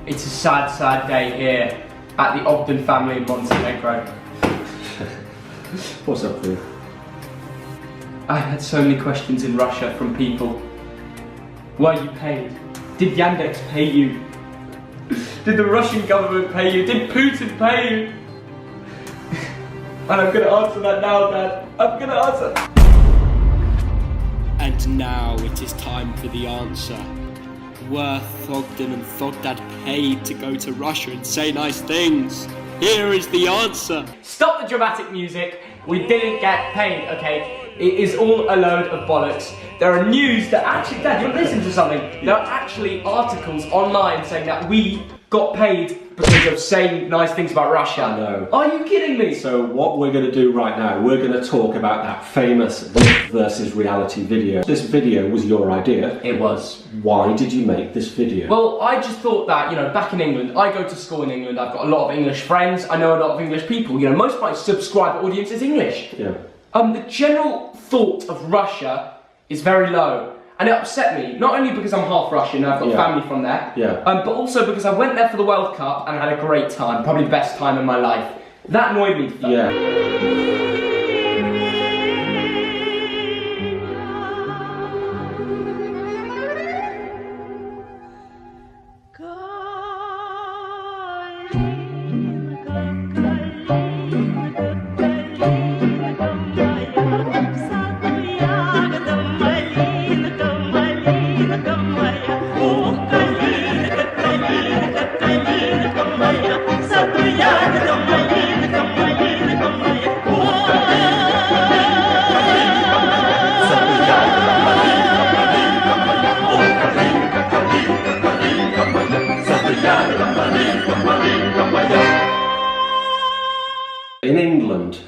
It's a sad, sad day here at the Ogden family in Montenegro. What's up, Theo? I had so many questions in Russia from people. Were you paid? Did Yandex pay you? Did the Russian government pay you? Did Putin pay you? And I'm gonna answer that now, Dad. I'm gonna answer. And now it is time for the answer. Were Ogden and Thogdad paid to go to Russia and say nice things? Here is the answer. Stop the dramatic music. We didn't get paid, okay? It is all a load of bollocks. There are news that actually, Dad, you want to listen to something? There are actually articles online saying that we got paid because of saying nice things about Russia. I know. Are you kidding me? So what we're going to do right now, we're going to talk about that famous myth versus reality video. This video was your idea. It was. Why did you make this video? Well, I just thought that, you know, back in England, I go to school in England, I've got a lot of English friends, I know a lot of English people, you know, most of my subscriber audience is English. Yeah. The general thought of Russia is very low, and it upset me, not only because I'm half Russian and I've got family from there, but also because I went there for the World Cup and had a great time, probably the best time in my life. That annoyed me. Yeah. In England,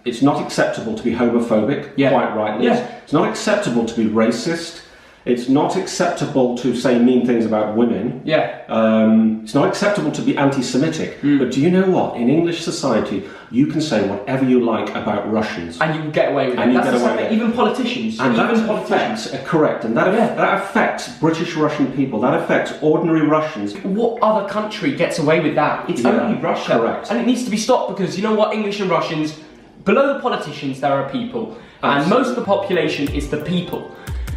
it's not acceptable to be homophobic, quite rightly. It's not acceptable to be racist. It's not acceptable to say mean things about women. It's not acceptable to be anti-Semitic. But do you know what? In English society, you can say whatever you like about Russians. And you can get away with it. That's something, even politicians. And correct. And that affects British Russian people. That affects ordinary Russians. What other country gets away with that? It's only Russia. Correct. And it needs to be stopped because, you know what, English and Russians, below the politicians there are people. And most of the population is the people.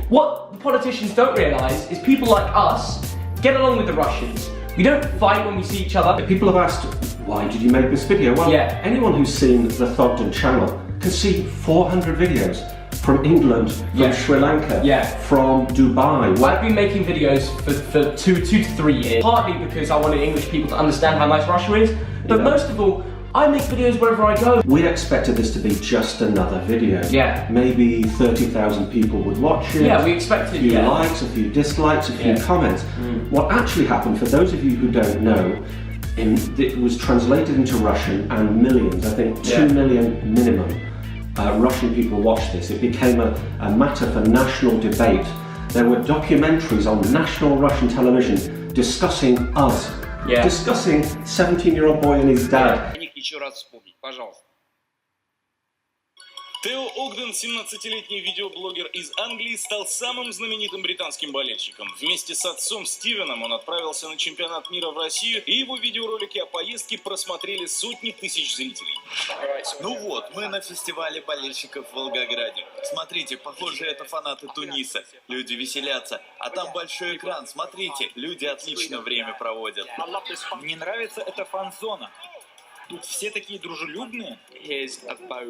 What the politicians don't realise is people like us get along with the Russians. We don't fight when we see each other. People have asked, why did you make this video? Well, anyone who's seen the Thogden channel can see 400 videos from England, from Sri Lanka, from Dubai. I've been making videos for two to 3 years, partly because I wanted English people to understand how nice Russia is, but most of all, I make videos wherever I go. We expected this to be just another video. Maybe 30,000 people would watch it. We expected, a few likes, a few dislikes, a few comments. What actually happened, for those of you who don't know, it was translated into Russian and millions, I think 2 million minimum, Russian people watched this. It became a matter for national debate. There were documentaries on national Russian television discussing us. Discussing 17-year-old boy and his dad. Еще раз вспомнить, пожалуйста. Theo Ogden, 17-летний видеоблогер из Англии, стал самым знаменитым британским болельщиком. Вместе с отцом Стивеном он отправился на чемпионат мира в Россию, и его видеоролики о поездке просмотрели сотни тысяч зрителей. Ну вот, мы на фестивале болельщиков в Волгограде. Смотрите, похоже, это фанаты Туниса. Люди веселятся, а там большой экран. Смотрите, люди отлично время проводят. Мне нравится эта фан-зона. Тут все такие дружелюбные.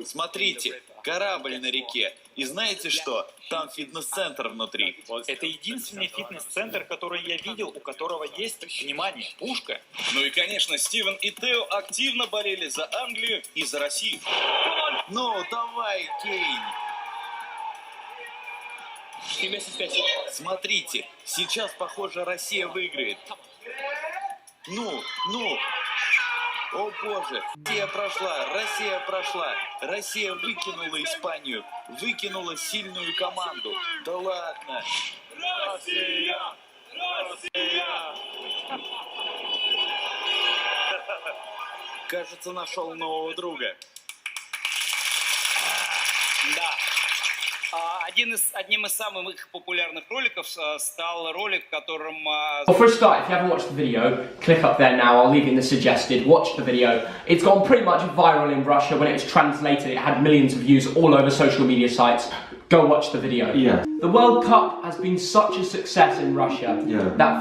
Смотрите, корабль на реке. И знаете что? Там фитнес-центр внутри. Это единственный фитнес-центр, который я видел, у которого есть, внимание, пушка. Ну и, конечно, Стивен и Тео активно болели за Англию и за Россию. Ну, давай, Кейн. Смотрите, сейчас, похоже, Россия выиграет. Ну. О боже, Россия прошла, Россия выкинула Испанию, выкинула сильную команду. Да ладно. Россия! Кажется, нашел нового друга. Да. Одним из самых популярных роликов стал ролик, в котором... Well, for a start, if you haven't watched the video, click up there now. I'll leave it in the suggested. Watch the video. It's gone pretty much viral in Russia. When it was translated, it had millions of views all over social media sites. Go watch the video. Yeah. The World Cup has been such a success in Russia that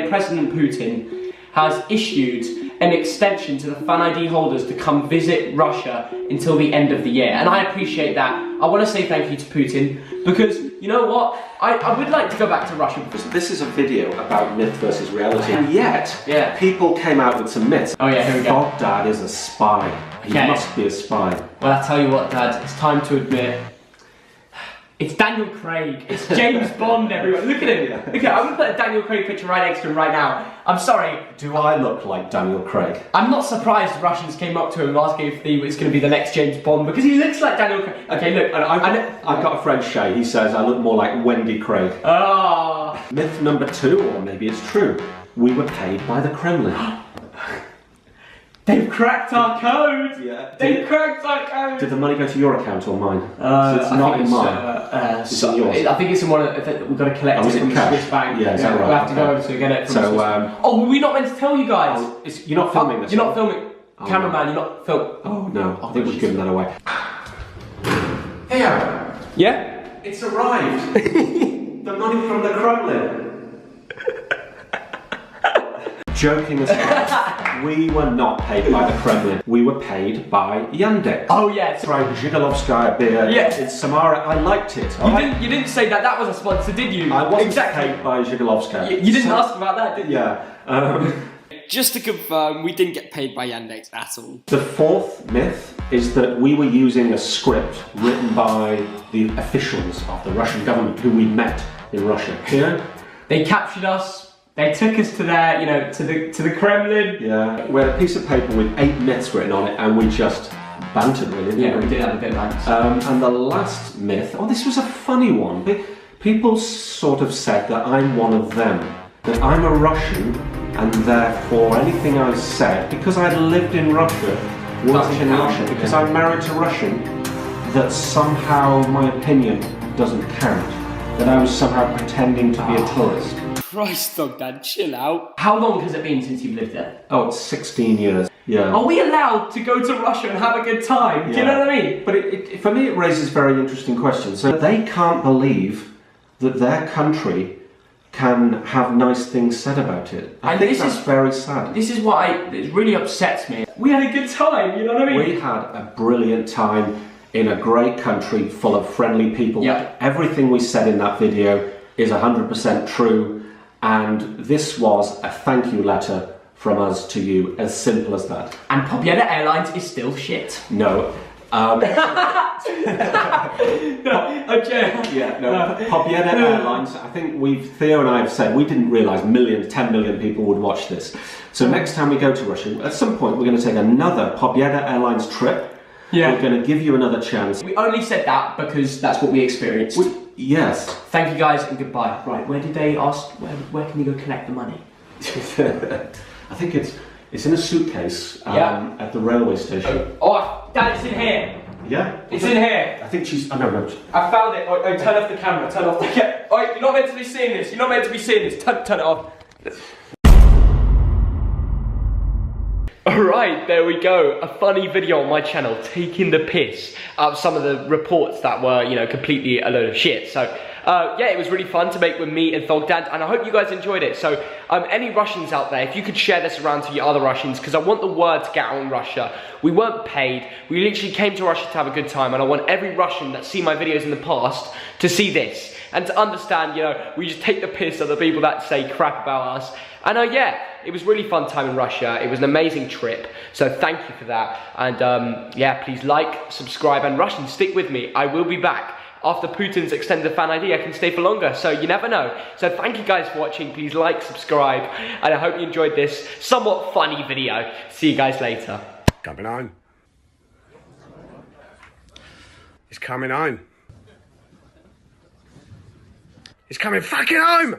President Putin has issued an extension to the fan ID holders to come visit Russia until the end of the year. And I appreciate that. I want to say thank you to Putin because, you know what, I would like to go back to Russia. This is a video about myth versus reality, and yet people came out with some myths. Oh yeah, here we go. Dad is a spy. He must be a spy. Well, I tell you what, Dad, it's time to admit, it's Daniel Craig. It's James Bond, everyone. Look at him. Okay, I'm going to put a Daniel Craig picture right next to him right now. I'm sorry. Do I look like Daniel Craig? I'm not surprised Russians came up to him asking if he was going to be the next James Bond because he looks like Daniel Craig. Okay, look. I've got a friend, Shay. He says I look more like Wendy Craig. Ah. Myth number 2, or maybe it's true. We were paid by the Kremlin. They've cracked our code! Yeah. They've cracked our code! Did the money go to your account or mine? So it's not in mine. It's in yours. I think it's in one of the, we've got to collect it from the Swiss bank. Yeah, is that right? We'll have to go over to get it from the Swiss bank. Oh, were we not meant to tell you guys? You're not filming this? You're not filming. Cameraman, you're not filming. Oh no, I think we've given that away. Theo! Yeah? It's arrived! The money from the Kremlin! Joking aside, we were not paid by the Kremlin. We were paid by Yandex. Oh yes. Tried Zhigolovskaya beer. Yes. In Samara. I liked it. You didn't say that was a sponsor, did you? I wasn't paid by Zhigolovskaya. You didn't ask about that, did you? Yeah. Just to confirm, we didn't get paid by Yandex at all. The 4th myth is that we were using a script written by the officials of the Russian government who we met in Russia. Yeah. They captured us. They took us to their, to the Kremlin. Yeah, we had a piece of paper with 8 myths written on it, and we just bantered really. Yeah, we did have a bit of banter. And the last myth, this was a funny one. People sort of said that I'm one of them, that I'm a Russian, and therefore anything I said, because I lived in Russia, worked in Russia, because I'm married to Russian, that somehow my opinion doesn't count. That I was somehow pretending to be a tourist. Christ, dog dad, chill out. How long has it been since you've lived there? Oh, it's 16 years. Yeah. Are we allowed to go to Russia and have a good time? Do you know what I mean? But for me, it raises very interesting questions. So they can't believe that their country can have nice things said about it. I think that's very sad. This is what it really upsets me. We had a good time, you know what I mean? We had a brilliant time in a great country full of friendly people. Yep. Everything we said in that video is 100% true. And this was a thank you letter from us to you, as simple as that. And Pobeda Airlines is still shit. No. Pobeda Airlines, I think Theo and I have said, we didn't realise 10 million people would watch this. So next time we go to Russia, at some point we're going to take another Pobeda Airlines trip. Yeah. We're going to give you another chance. We only said that because that's what we experienced. Yes. Thank you guys and goodbye. Right, where did they ask, where can you go collect the money? I think it's in a suitcase at the railway station. Oh, Dad, it's in here. Yeah? It's in here. I think she's, no. I found it. Oh, turn off the camera, turn off the camera. Oh, you're not meant to be seeing this. You're not meant to be seeing this. Turn it off. Alright, there we go. A funny video on my channel taking the piss out of some of the reports that were, completely a load of shit. So, yeah, it was really fun to make with me and Thogdad, and I hope you guys enjoyed it. So, any Russians out there, if you could share this around to your other Russians, because I want the word to get out in Russia. We weren't paid. We literally came to Russia to have a good time, and I want every Russian that's seen my videos in the past to see this and to understand, we just take the piss of the people that say crap about us. And yeah, it was really fun time in Russia. It was an amazing trip. So thank you for that. And yeah, please like, subscribe, and Russians, stick with me. I will be back. After Putin's extended fan ID, I can stay for longer, so you never know. So thank you guys for watching. Please like, subscribe, and I hope you enjoyed this somewhat funny video. See you guys later. Coming on. It's coming home. It's coming fucking home!